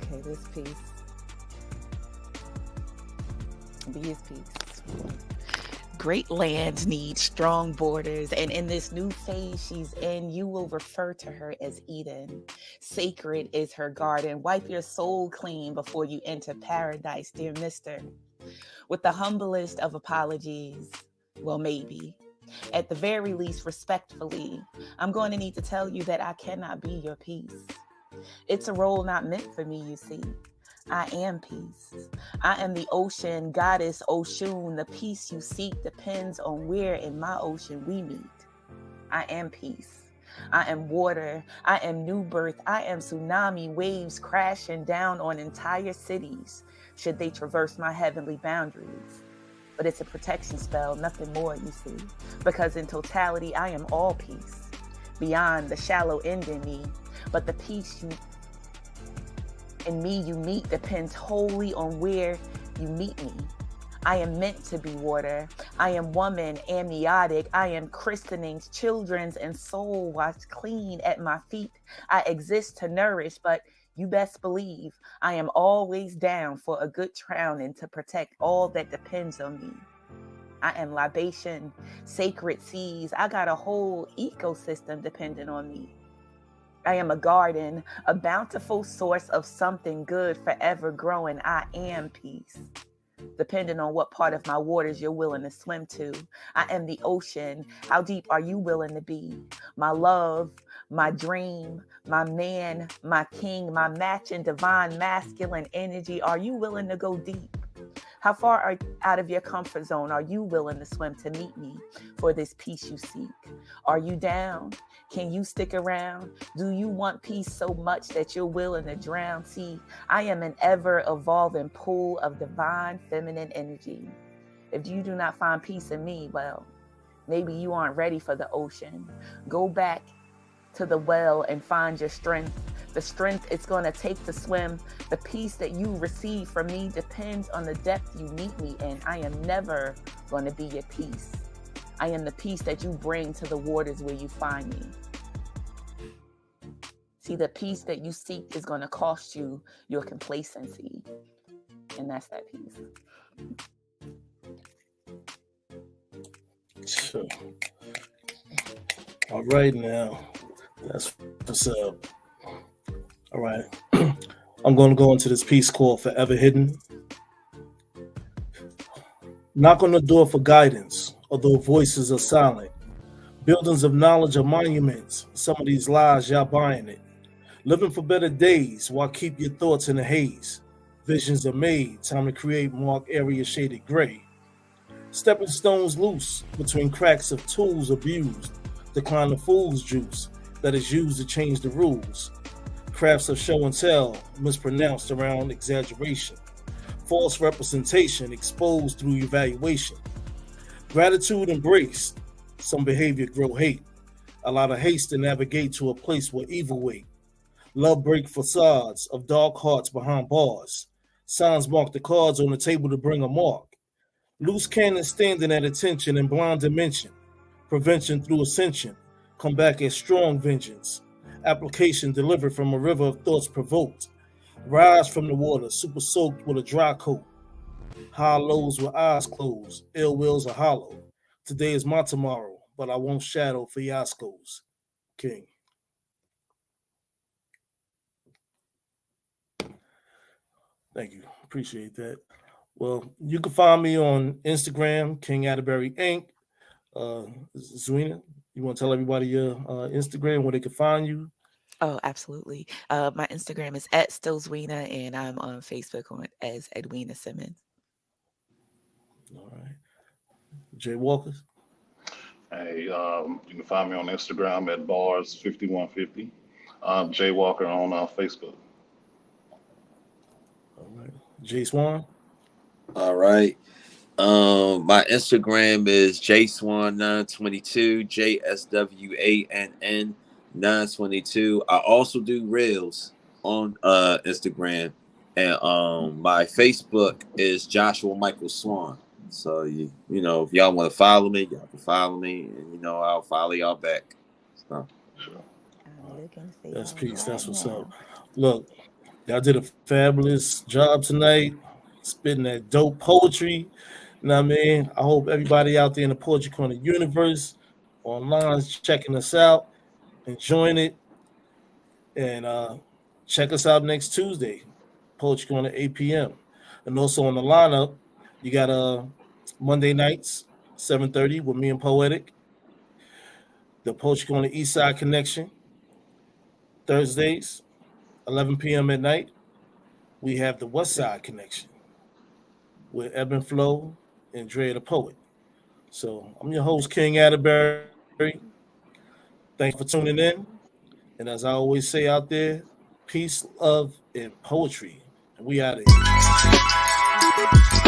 Okay, this piece. Be his piece. Great land needs strong borders, and in this new phase she's in, you will refer to her as Eden. Sacred is her garden. Wipe your soul clean before you enter paradise, dear mister. With the humblest of apologies, well, maybe. At the very least, respectfully, I'm going to need to tell you that I cannot be your peace. It's a role not meant for me, you see. I am peace. I am the ocean goddess Oshun. The peace you seek depends on where in my ocean we meet. I am peace. I am water. I am new birth. I am tsunami waves crashing down on entire cities should they traverse my heavenly boundaries. But it's a protection spell, nothing more, you see. Because in totality, I am all peace, beyond the shallow end in me. But the peace in me you meet depends wholly on where you meet me. I am meant to be water. I am woman, amniotic. I am christenings, children's, and soul washed clean at my feet. I exist to nourish, but you best believe I am always down for a good drowning to protect all that depends on me. I am libation, sacred seas. I got a whole ecosystem dependent on me. I am a garden, a bountiful source of something good forever growing. I am peace. Depending on what part of my waters you're willing to swim to. I am the ocean. How deep are you willing to be? My love, my dream, my man, my king, my matching divine masculine energy. Are you willing to go deep? How far out of your comfort zone are you willing to swim to meet me for this peace you seek? Are you down? Can you stick around? Do you want peace so much that you're willing to drown? See, I am an ever evolving pool of divine feminine energy. If you do not find peace in me, well, maybe you aren't ready for the ocean. Go back to the well and find your strength. The strength it's going to take to swim. The peace that you receive from me depends on the depth you meet me in. I am never going to be your peace. I am the peace that you bring to the waters where you find me. See, the peace that you seek is going to cost you your complacency. And that's that peace. So, all right now. That's what's up. All right. I'm going to go into this piece called Forever Hidden. Knock on the door for guidance, although voices are silent. Buildings of knowledge are monuments. Some of these lies, y'all buying it. Living for better days while keep your thoughts in a haze. Visions are made, time to create mark area shaded gray. Stepping stones loose between cracks of tools abused. Decline the fool's juice that is used to change the rules. Crafts of show and tell, mispronounced around exaggeration. False representation exposed through evaluation. Gratitude embraced, some behavior grow hate. A lot of haste to navigate to a place where evil wait. Love break facades of dark hearts behind bars. Signs mark the cards on the table to bring a mark. Loose cannons standing at attention in blind dimension. Prevention through ascension. Come back as strong vengeance. Application delivered from a river of thoughts provoked. Rise from the water, super soaked with a dry coat. High lows with eyes closed. Ill wills are hollow. Today is my tomorrow, but I won't shadow fiascos. King. Thank you. Appreciate that. Well, you can find me on Instagram, King Atterbury Inc. Zwina, you want to tell everybody your Instagram where they can find you? Oh, absolutely. My Instagram is at Stillsweena, and I'm on Facebook as Edwina Simmons. All right. Jay Walkers. Hey, you can find me on Instagram at bars5150. Jay Walker on Facebook. All right. Jay Swan. All right. My Instagram is jswan922, JSWANN 922. I also do reels on Instagram, and my Facebook is Joshua Michael Swan. So you know, if y'all want to follow me, y'all can follow me, and I'll follow y'all back. So I'm looking for That's y'all peace. right That's what's up. now. Look, y'all did a fabulous job tonight, spitting that dope poetry. You know what I mean? I hope everybody out there in the Poetry Corner universe online is checking us out, enjoying it, and check us out next Tuesday, Poetry Corner 8 p.m. And also on the lineup, you got Monday nights 7:30 with me and Poetic, the Poetry Corner East Side Connection. Thursdays 11 p.m. at night, we have the West Side Connection with Ebb and Flow and Dre the Poet. So I'm your host, King Atterbury. Thank you Thanks for tuning in. And as I always say out there, peace, love, and poetry. And we out of here.